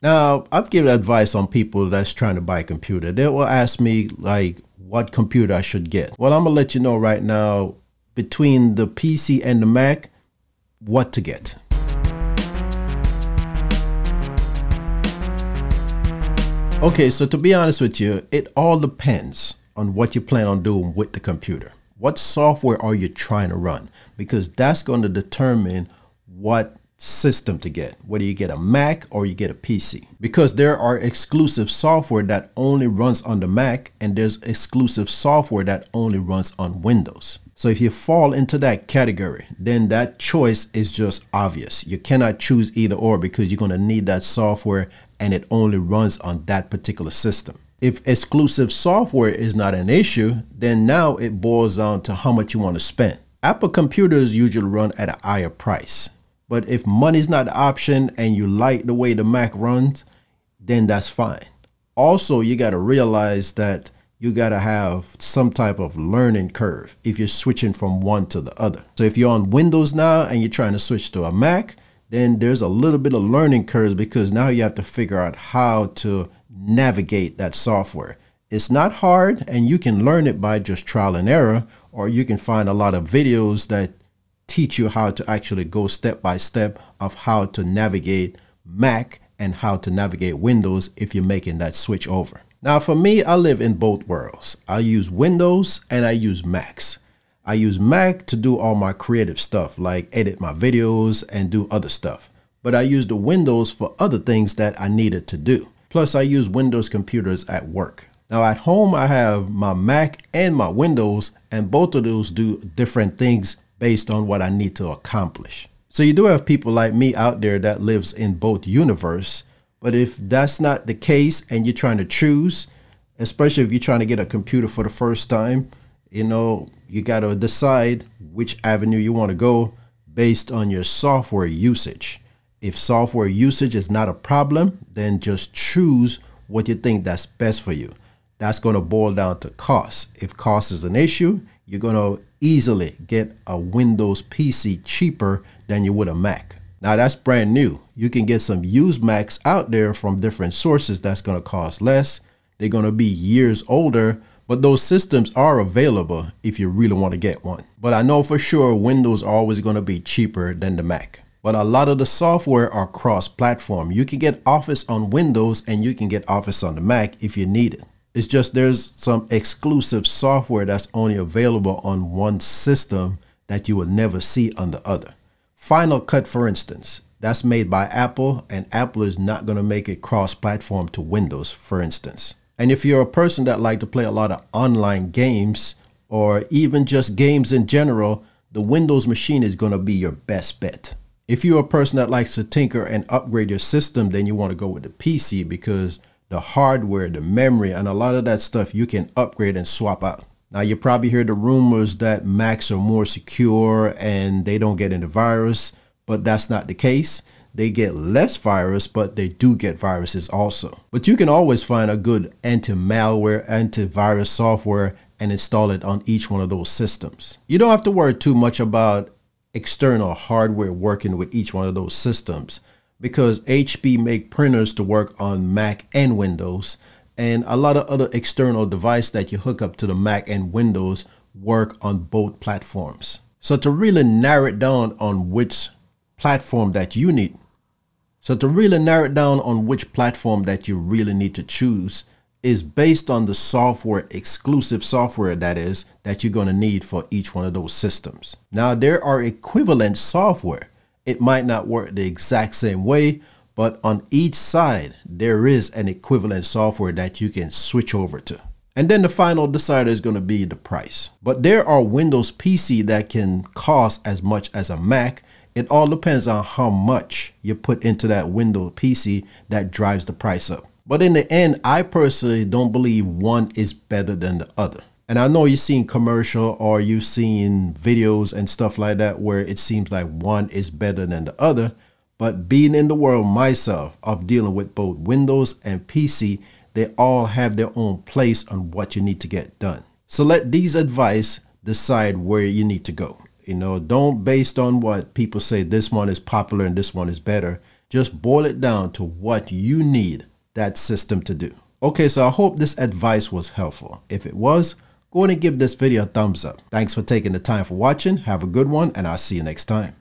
Now, I've given advice on people that's trying to buy a computer. They will ask me like what computer I should get. Well, I'm gonna let you know right now, between the PC and the Mac, what to get. Okay, so to be honest with you, it all depends on what you plan on doing with the computer. What software are you trying to run? Because that's going to determine what system to get, whether you get a Mac or you get a PC. Because there are exclusive software that only runs on the Mac, and there's exclusive software that only runs on Windows. So if you fall into that category, then that choice is just obvious. You cannot choose either or, because you're going to need that software and it only runs on that particular system. If exclusive software is not an issue, then now it boils down to how much you want to spend. Apple computers usually run at a higher price. But if money's not the option and you like the way the Mac runs, then that's fine. Also, you got to realize that you got to have some type of learning curve if you're switching from one to the other. So if you're on Windows now and you're trying to switch to a Mac, then there's a little bit of learning curve, because now you have to figure out how to navigate that software. It's not hard, and you can learn it by just trial and error, or you can find a lot of videos that teach you how to actually go step by step of how to navigate Mac and how to navigate Windows if you're making that switch over. Now for me, I live in both worlds. I use Windows and I use Macs. I use Mac to do all my creative stuff, like edit my videos and do other stuff. But I use the Windows for other things that I needed to do. Plus I use Windows computers at work. Now at home, I have my Mac and my Windows, and both of those do different things based on what I need to accomplish. So you do have people like me out there that lives in both universe. But if that's not the case and you're trying to choose, especially if you're trying to get a computer for the first time, you got to decide which avenue you want to go based on your software usage. If software usage is not a problem, then just choose what you think that's best for you. That's going to boil down to cost. If cost is an issue, you're going to easily get a Windows PC cheaper than you would a Mac. Now that's brand new. You can get some used Macs out there from different sources that's going to cost less. They're going to be years older, but those systems are available if you really want to get one. But I know for sure Windows are always going to be cheaper than the Mac. But a lot of the software are cross-platform. You can get Office on Windows and you can get Office on the Mac if you need it. It's just there's some exclusive software that's only available on one system that you will never see on the other. Final Cut, for instance, that's made by Apple, and Apple is not going to make it cross-platform to Windows, for instance. And if you're a person that like to play a lot of online games, or even just games in general, the Windows machine is going to be your best bet. If you're a person that likes to tinker and upgrade your system, then you want to go with the PC, because the hardware, the memory, and a lot of that stuff you can upgrade and swap out. Now you probably hear the rumors that Macs are more secure and they don't get into virus, but that's not the case. They get less virus, but they do get viruses also. But you can always find a good anti-malware, antivirus software and install it on each one of those systems. You don't have to worry too much about external hardware working with each one of those systems, because HP make printers to work on Mac and Windows, and a lot of other external devices that you hook up to the Mac and Windows work on both platforms. So to really narrow it down on which platform that you need, you really need to choose is based on the software, exclusive software that you're going to need for each one of those systems. Now there are equivalent software. It might not work the exact same way, but on each side, there is an equivalent software that you can switch over to. And then the final decider is going to be the price. But there are Windows PC that can cost as much as a Mac. It all depends on how much you put into that Windows PC that drives the price up. But in the end, I personally don't believe one is better than the other. And I know you've seen commercial or you've seen videos and stuff like that where it seems like one is better than the other. But being in the world myself of dealing with both Windows and PC, they all have their own place on what you need to get done. So let these advice decide where you need to go. Don't based on what people say this one is popular and this one is better. Just boil it down to what you need that system to do. Okay, so I hope this advice was helpful. If it was, go ahead and give this video a thumbs up. Thanks for taking the time for watching. Have a good one, and I'll see you next time.